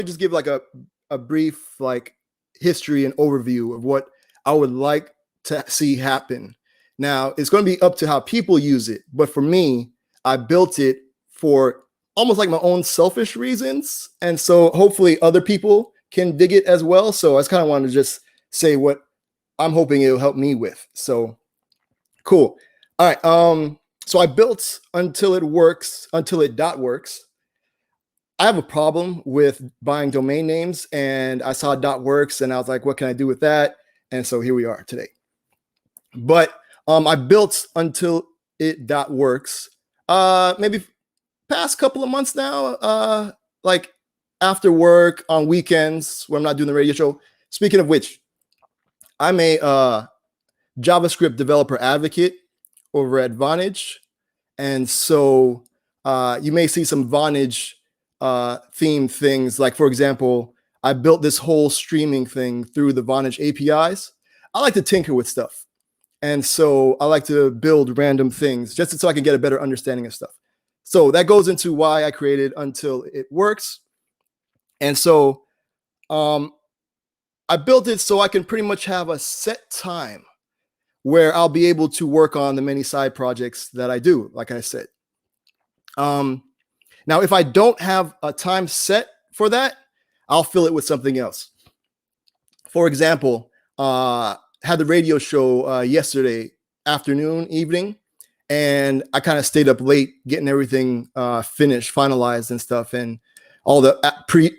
just give like a brief like history and overview of what I would like to see happen. Now, it's going to be up to how people use it, but for me, I built it for almost like my own selfish reasons, and so hopefully other people can dig it as well. So I just kind of wanted to just say what I'm hoping it'll help me with. So cool. All right. So I built untilit.works. I have a problem with buying domain names, and I saw .works and I was like, what can I do with that? And so here we are today. But I built untilit.works maybe past couple of months now, like after work on weekends when I'm not doing the radio show. Speaking of which, I'm a JavaScript developer advocate over at Vonage. And so you may see some Vonage themed things. Like, for example, I built this whole streaming thing through the Vonage APIs. I like to tinker with stuff. And so I like to build random things just so I can get a better understanding of stuff. So that goes into why I created Until It Works. And so I built it so I can pretty much have a set time where I'll be able to work on the many side projects that I do, like I said. Now, if I don't have a time set for that, I'll fill it with something else. For example, had the radio show yesterday afternoon, evening, and I kind of stayed up late getting everything finished, finalized and stuff, and all the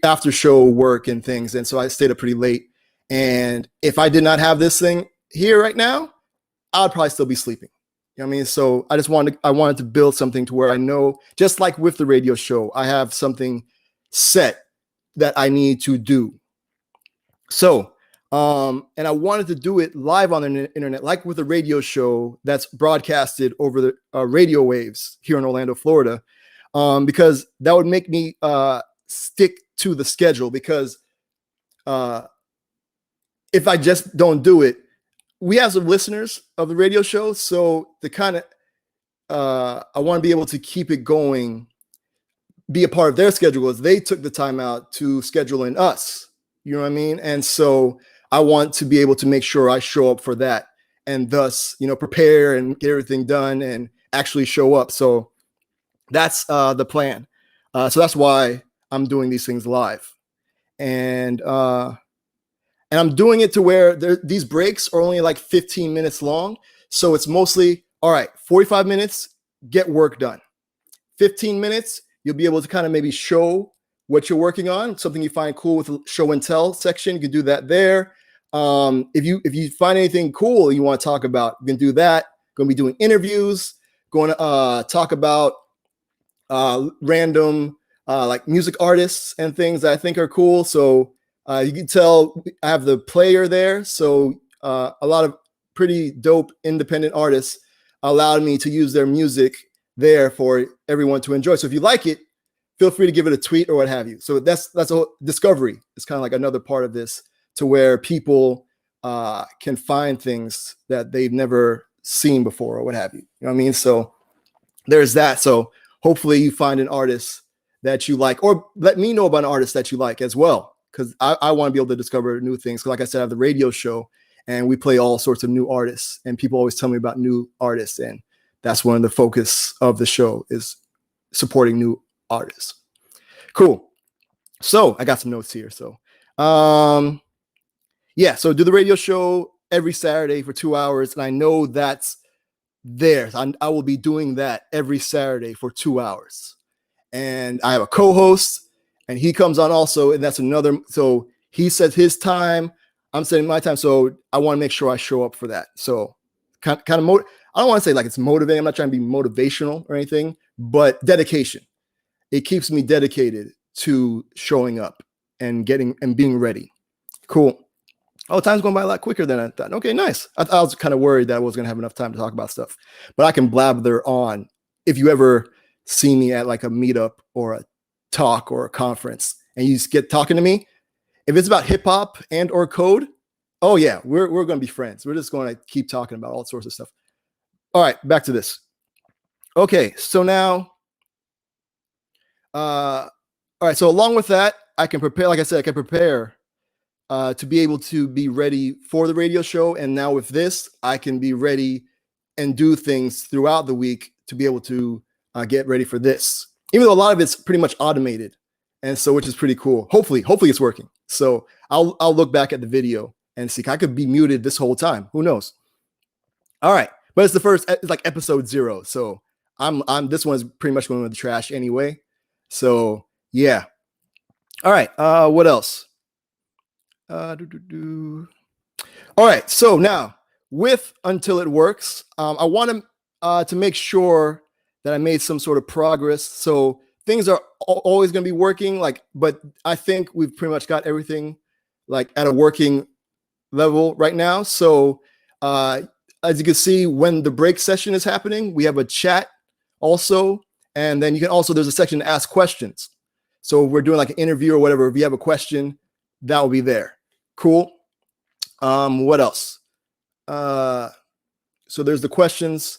after show work and things. And so I stayed up pretty late. And if I did not have this thing here right now, I would probably still be sleeping. You know what I mean? So I wanted to build something to where I know, just like with the radio show, I have something set that I need to do. So, and I wanted to do it live on the internet, like with a radio show that's broadcasted over the radio waves here in Orlando, Florida, because that would make me stick to the schedule. Because if I just don't do it, we have some listeners of the radio show, so the kind of I want to be able to keep it going, be a part of their schedule as they took the time out to schedule in us. You know what I mean? And so I want to be able to make sure I show up for that, and thus, prepare and get everything done and actually show up. So that's the plan. So that's why I'm doing these things live, and I'm doing it to where these breaks are only like 15 minutes long. So it's mostly, all right, 45 minutes, get work done. 15 minutes, you'll be able to kind of maybe show what you're working on, something you find cool with the show and tell section. You can do that there. If you find anything cool you want to talk about, you can do that. Going to be doing interviews, going to talk about random like music artists and things that I think are cool. So you can tell I have the player there. So a lot of pretty dope independent artists allowed me to use their music there for everyone to enjoy. So if you like it, feel free to give it a tweet or what have you. So that's a discovery. It's kind of like another part of this, to where people can find things that they've never seen before or what have you. You know what I mean? So there's that. So hopefully you find an artist that you like, or let me know about an artist that you like as well. Because I want to be able to discover new things. Like I said, I have the radio show, and we play all sorts of new artists. And people always tell me about new artists, and that's one of the focus of the show, is supporting new artists. Cool. So I got some notes here. So yeah, so do the radio show every Saturday for 2 hours, and I know that's there. I will be doing that every Saturday for 2 hours, and I have a co-host. And he comes on also, and that's another. So he sets his time, I'm setting my time. So I want to make sure I show up for that. So kind of, I don't want to say like it's motivating. I'm not trying to be motivational or anything, but dedication. It keeps me dedicated to showing up and being ready. Cool. Oh, time's going by a lot quicker than I thought. Okay, nice. I was kind of worried that I wasn't going to have enough time to talk about stuff, but I can blabber on. If you ever see me at like a meetup or a talk or a conference and you just get talking to me, if it's about hip hop and or code, oh yeah, we're going to be friends. We're just going to keep talking about all sorts of stuff. All right, back to this. Okay, so now, all right. So along with that, I can prepare, like I said, I can prepare to be able to be ready for the radio show. And now with this, I can be ready and do things throughout the week to be able to get ready for this. Even though a lot of it's pretty much automated, and so which is pretty cool. Hopefully it's working. So I'll look back at the video and see. I could be muted this whole time. Who knows? All right, but it's the first. It's like episode 0. So I'm this one's pretty much going with the trash anyway. So yeah. All right. What else? All right. So now with Until It Works, I want to make sure that I made some sort of progress. So things are always going to be working, but I think we've pretty much got everything like at a working level right now. So as you can see, when the break session is happening, we have a chat also, and then you can also, there's a section to ask questions. So if we're doing like an interview or whatever, if you have a question, that will be there. Cool. What else? So there's the questions.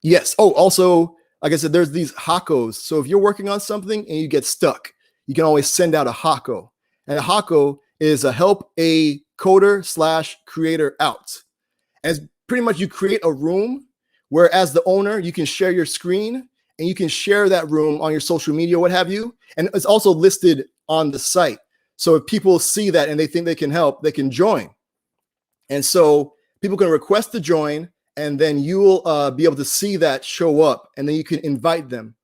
Yes. Oh, also, like I said, there's these Hakos. So if you're working on something and you get stuck, you can always send out a Hako. And a Hako is a help a coder / creator out. And it's pretty much you create a room where as the owner, you can share your screen and you can share that room on your social media, what have you. And it's also listed on the site. So if people see that and they think they can help, they can join. And so people can request to join, and then you'll be able to see that show up, and then you can invite them.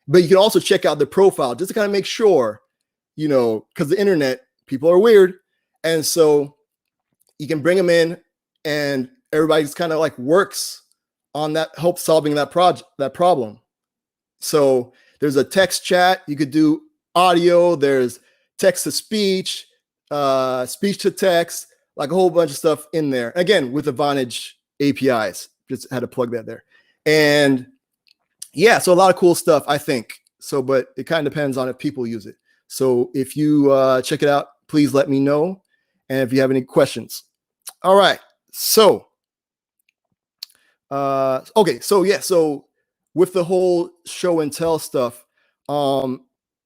But you can also check out the profile just to kind of make sure, because the internet, people are weird. And so you can bring them in, and everybody just kind of like works on that, help solving that problem. So there's a text chat. You could do audio. There's text to speech, speech to text, like a whole bunch of stuff in there. Again, with the Vonage APIs, just had to plug that there. And yeah, so a lot of cool stuff, I think. So, but it kind of depends on if people use it. So if you check it out, please let me know. And if you have any questions. All right. So, okay. So yeah, so with the whole show and tell stuff,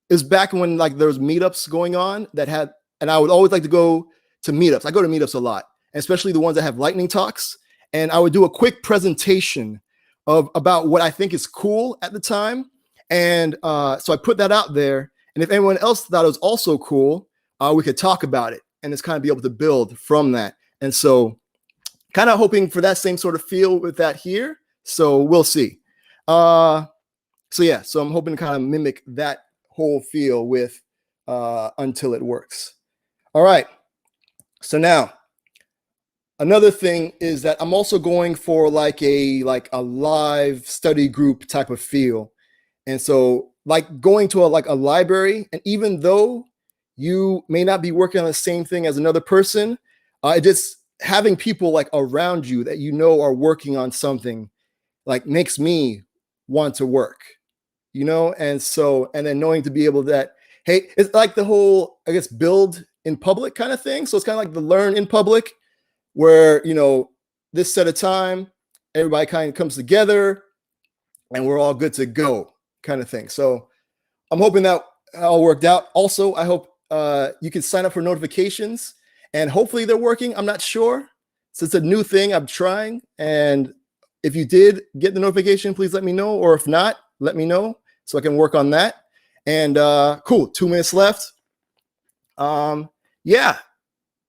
is back when like there was meetups going on that had, and I would always like to go to meetups. I go to meetups a lot, especially the ones that have lightning talks. And I would do a quick presentation about what I think is cool at the time. And so I put that out there. And if anyone else thought it was also cool, we could talk about it and just kind of be able to build from that. And so kind of hoping for that same sort of feel with that here. So we'll see. So yeah, so I'm hoping to kind of mimic that whole feel with Until It Works. All right. So now another thing is that I'm also going for like a live study group type of feel. And so like going to a library, and even though you may not be working on the same thing as another person, just having people like around you that are working on something like makes me want to work, and so, and then knowing to be able that, hey, it's like the whole, I guess, build in public kind of thing. So it's kind of like the learn in public where, this set of time, everybody kind of comes together and we're all good to go kind of thing. So I'm hoping that all worked out. Also, I hope you can sign up for notifications, and hopefully they're working. I'm not sure. So it's a new thing I'm trying. And if you did get the notification, please let me know. Or if not, let me know so I can work on that. And cool, 2 minutes left. Yeah.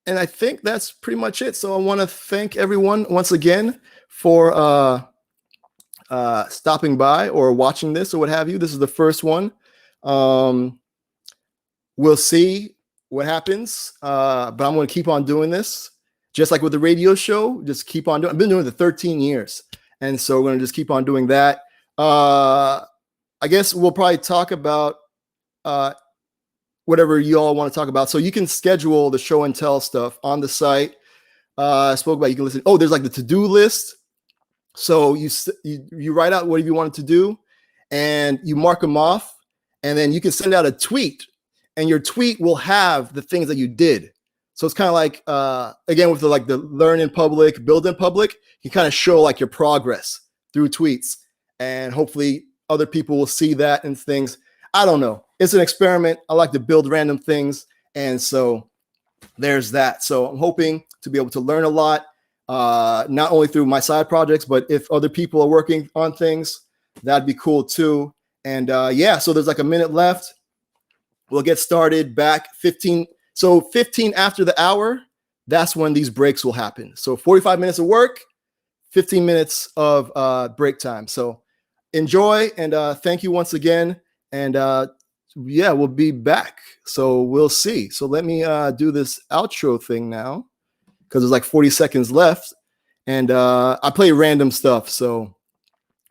And I think that's pretty much it. So I want to thank everyone once again for stopping by or watching this or what have you. This is the first one. We'll see what happens, but I'm going to keep on doing this. Just like with the radio show, just keep on doing. I've been doing it for 13 years. And so we're going to just keep on doing that. I guess we'll probably talk about whatever you all want to talk about. So you can schedule the show and tell stuff on the site. I spoke about, you can listen. Oh, there's like the to-do list. So you write out whatever you wanted to do and you mark them off, and then you can send out a tweet, and your tweet will have the things that you did. So it's kind of like, again, with the learn in public, build in public, you kind of show like your progress through tweets, and hopefully other people will see that and things. I don't know. it's an experiment. I like to build random things. And so there's that. So I'm hoping to be able to learn a lot, not only through my side projects, but if other people are working on things, that'd be cool too. And yeah, so there's like a minute left. We'll get started back 15. So 15 after the hour, that's when these breaks will happen. So 45 minutes of work, 15 minutes of break time. So enjoy, and thank you once again. And yeah, we'll be back. So we'll see. So let me do this outro thing now, because there's like 40 seconds left. And I play random stuff. So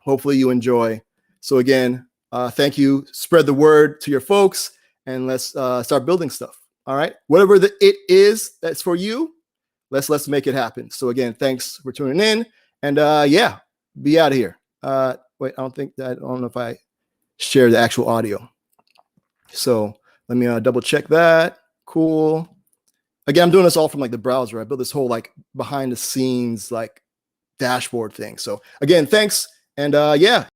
hopefully you enjoy. So again, thank you. Spread the word to your folks, and let's start building stuff. All right. Whatever it is that's for you, let's make it happen. So again, thanks for tuning in. And yeah, be out of here. Wait, I don't know if I share the actual audio. So let me double check that. Cool. Again, I'm doing this all from like the browser. I built this whole like behind the scenes like dashboard thing. So again, thanks. And yeah.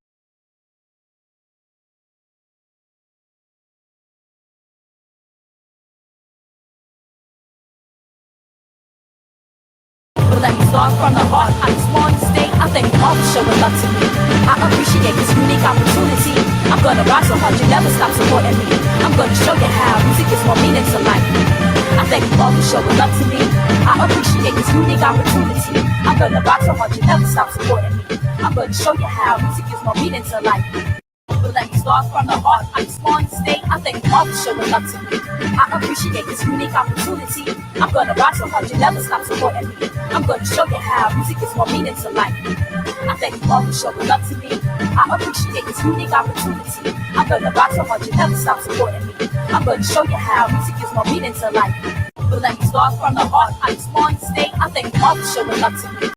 Let me start from the heart. I just want to stay. I thank you all for showing love to me. I appreciate this unique opportunity. I'm gonna rock so hard you never stop supporting me. I'm gonna show you how music is more meaning to life. I thank you all for showing love to me. I appreciate this unique opportunity. I'm gonna rock so hard you never stop supporting me. I'm gonna show you how music is more meaning to life. But let me start from the heart. I just want to stay. I thank you all for showing love to me. I appreciate this unique opportunity. I'm gonna rock so hard you never stop supporting me. I'm gonna show you how music is more meaning to life. I thank you all for showing love to me. I appreciate this unique opportunity. I'm gonna rock so hard you never stop supporting me. I'm gonna show you how music is more meaning to life. But let me start from the heart. I just want to stay. I thank you all for showing love to me.